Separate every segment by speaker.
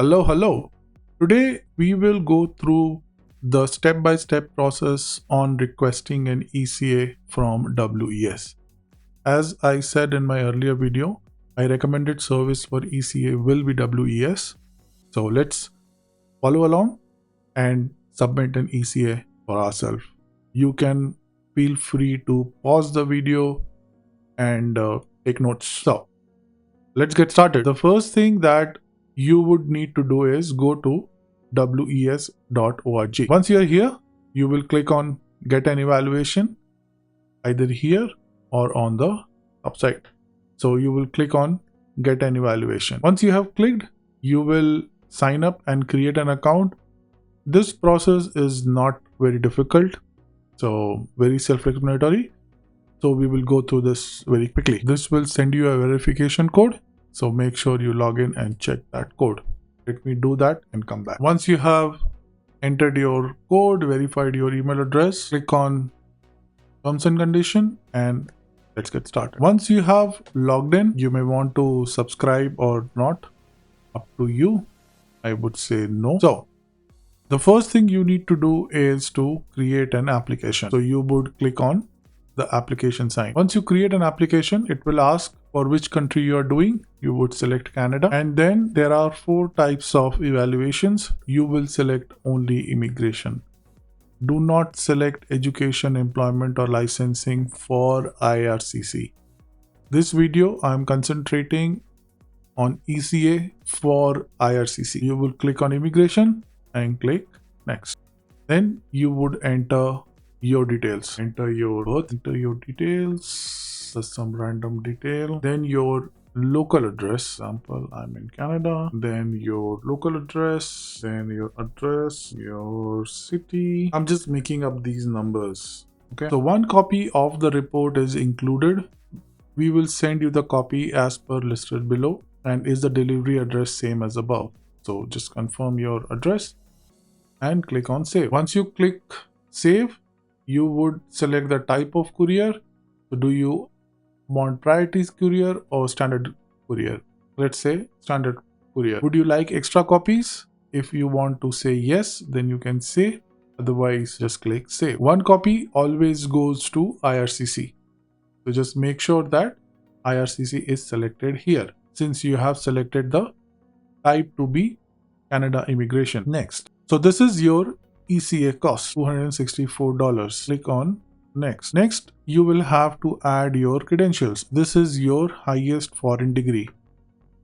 Speaker 1: Hello. Today we will go through the step-by-step process on requesting an ECA from WES. As I said in my earlier video, my recommended service for ECA will be WES. So let's follow along and submit an ECA for ourselves. You can feel free to pause the video and take notes. So let's get started. The first thing that you would need to do is go to wes.org. Once you're here, you will click on get an evaluation either here or on the upside. So you will click on get an evaluation. Once you have clicked, you will sign up and create an account. This process is not very difficult, so very self-explanatory. So we will go through this very quickly. This will send you a verification code. So make sure you log in and check that code. Let me do that and come back. Once you have entered your code, verified your email address, click on terms and condition and let's get started. Once you have logged in, you may want to subscribe or not. Up to you. I would say no. So the first thing you need to do is to create an application. So you would click on the application sign. Once you create an application, it will ask for which country you are doing. You would select Canada, and then there are 4 types of evaluations. You will select only immigration. Do not select education, employment or licensing for IRCC. This video I am concentrating on ECA for IRCC. You will click on immigration and click next. Then you would enter your details. Enter your birth, enter your details, some random detail, then your local address. Example, I'm in Canada. Then your local address, then your address, your city. I'm just making up these numbers. Okay. So one copy of the report is included. We will send you the copy as per listed below. And is the delivery address same as above? So just confirm your address and click on save. Once you click save, you would select the type of courier. So do you want priority courier or standard courier? Let's say standard courier. Would you like extra copies? If you want to say yes, then you can say, otherwise just click save. One copy always goes to IRCC. So just make sure that IRCC is selected here, since you have selected the type to be Canada immigration. Next. So this is your ECA cost, $264. Click on next. Next, you will have to add your credentials. This is your highest foreign degree.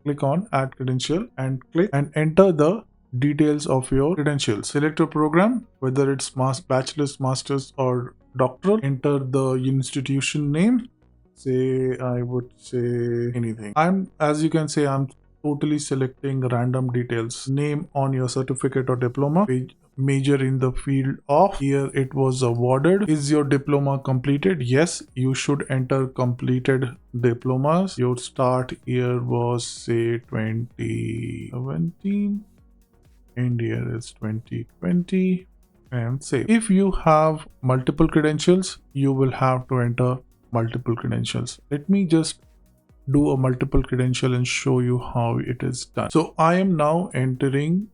Speaker 1: Click on add credential and click and enter the details of your credentials. Select your program, whether it's bachelor's, master's or doctoral. Enter the institution name. Say, I would say anything. As you can say, I'm totally selecting random details. Name on your certificate or diploma. Major in the field of, here it was awarded. Is your diploma completed? Yes, you should enter completed diplomas. Your start year was say 2017 and year is 2020 and save. If you have multiple credentials, you will have to enter multiple credentials. Let me just do a multiple credential and show you how it is done. So I am now entering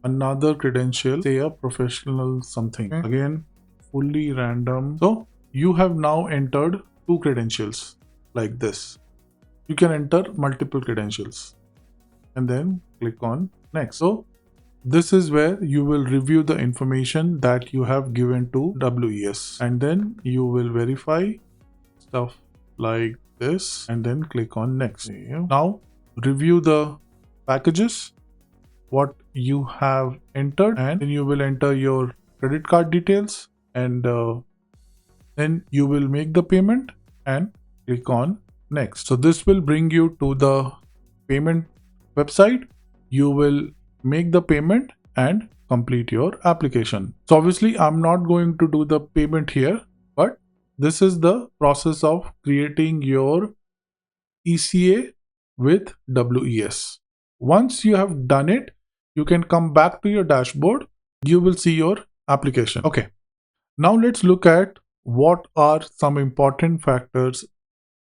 Speaker 1: another credential, say a professional something. Again, fully random. So you have now entered 2 credentials like this. You can enter multiple credentials and then click on next. So this is where you will review the information that you have given to WES, and then you will verify stuff like this and then click on next. Now review the packages, what you have entered, and then you will enter your credit card details, and then you will make the payment and click on next. So this will bring you to the payment website. You will make the payment and complete your application. So obviously I'm not going to do the payment here, but this is the process of creating your ECA with WES. Once you have done it, you can come back to your dashboard. You will see your application. Okay. Now let's look at what are some important factors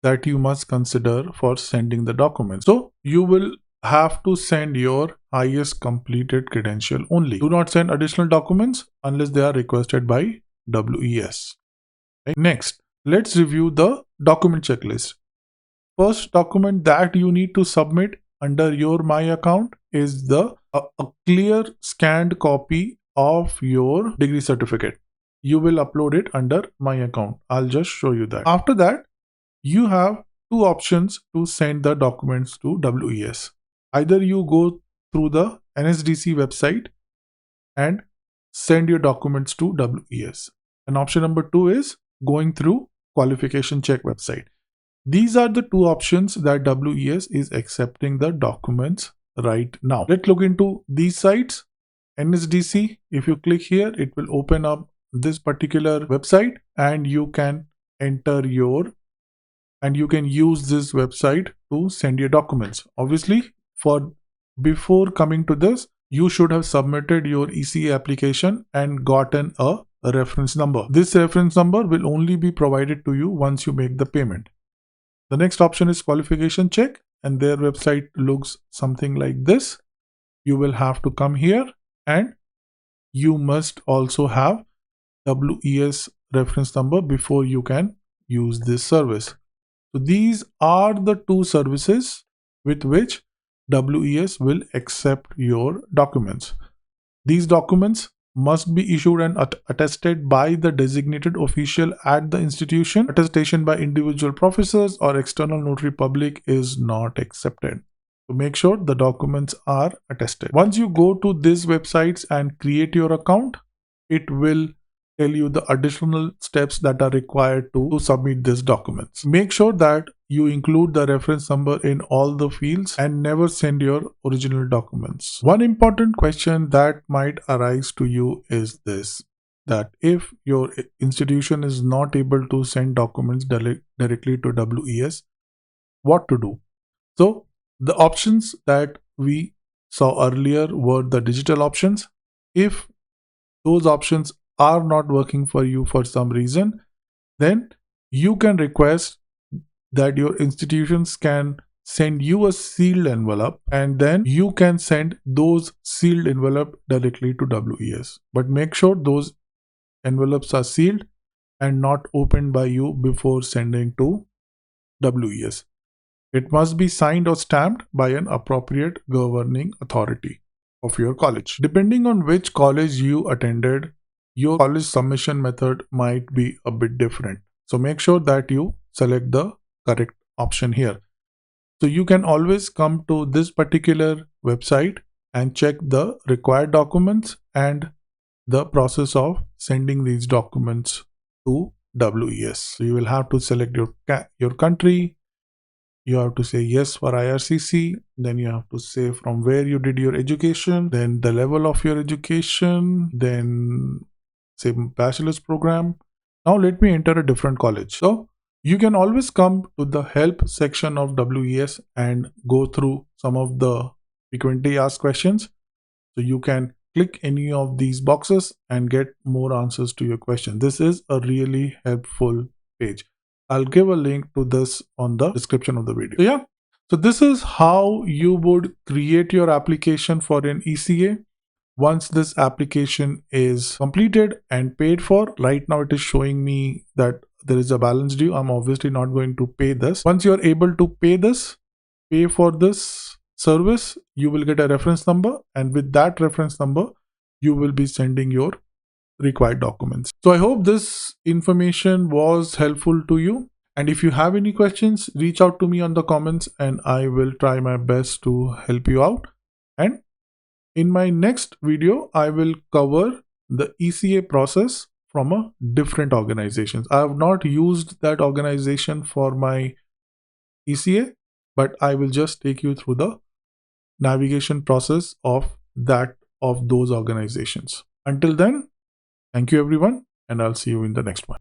Speaker 1: that you must consider for sending the document. So you will have to send your highest completed credential only. Do not send additional documents unless they are requested by WES. Next, let's review the document checklist. First document that you need to submit under your My Account is a clear scanned copy of your degree certificate. You will upload it under My Account. I'll just show you that. After that, you have two options to send the documents to WES. Either you go through the NSDC website and send your documents to WES. And option number 2 is going through qualification check website. These are the two options that WES is accepting the documents right now. Let's look into these sites. NSDC, if you click here, it will open up this particular website and you can enter your and you can use this website to send your documents. Obviously, before coming to this, you should have submitted your ECA application and gotten a reference number. This reference number will only be provided to you once you make the payment. The next option is qualification check, and their website looks something like this. You will have to come here and you must also have WES reference number before you can use this service. So these are the two services with which WES will accept your documents. These documents must be issued and attested by the designated official at the institution. Attestation by individual professors or external notary public is not accepted. So make sure the documents are attested. Once you go to these websites and create your account, it will tell you the additional steps that are required to submit these documents. Make sure that you include the reference number in all the fields and never send your original documents. One important question that might arise to you is this, that if your institution is not able to send documents directly to WES, what to do? So the options that we saw earlier were the digital options. If those options are not working for you for some reason, then you can request that your institutions can send you a sealed envelope and then you can send those sealed envelope directly to WES. But make sure those envelopes are sealed and not opened by you before sending to WES. It must be signed or stamped by an appropriate governing authority of your college. Depending on which college you attended, your college submission method might be a bit different. So make sure that you select the correct option here. So you can always come to this particular website and check the required documents and the process of sending these documents to WES. So you will have to select your country. You have to say yes for IRCC, then you have to say from where you did your education, then the level of your education, then say bachelor's program. Now let me enter a different college. So you can always come to the help section of WES and go through some of the frequently asked questions. So you can click any of these boxes and get more answers to your question. This is a really helpful page. I'll give a link to this on the description of the video. So yeah, so this is how you would create your application for an ECA. Once this application is completed and paid for, right now it is showing me that there is a balance due. I'm obviously not going to pay this. Once you're able to pay for this service, you will get a reference number, and with that reference number, you will be sending your required documents. So I hope this information was helpful to you. And if you have any questions, reach out to me on the comments and I will try my best to help you out. And in my next video, I will cover the ECA process from a different organization. I have not used that organization for my ECA, but I will just take you through the navigation process of those organizations. Until then, thank you everyone, and I'll see you in the next one.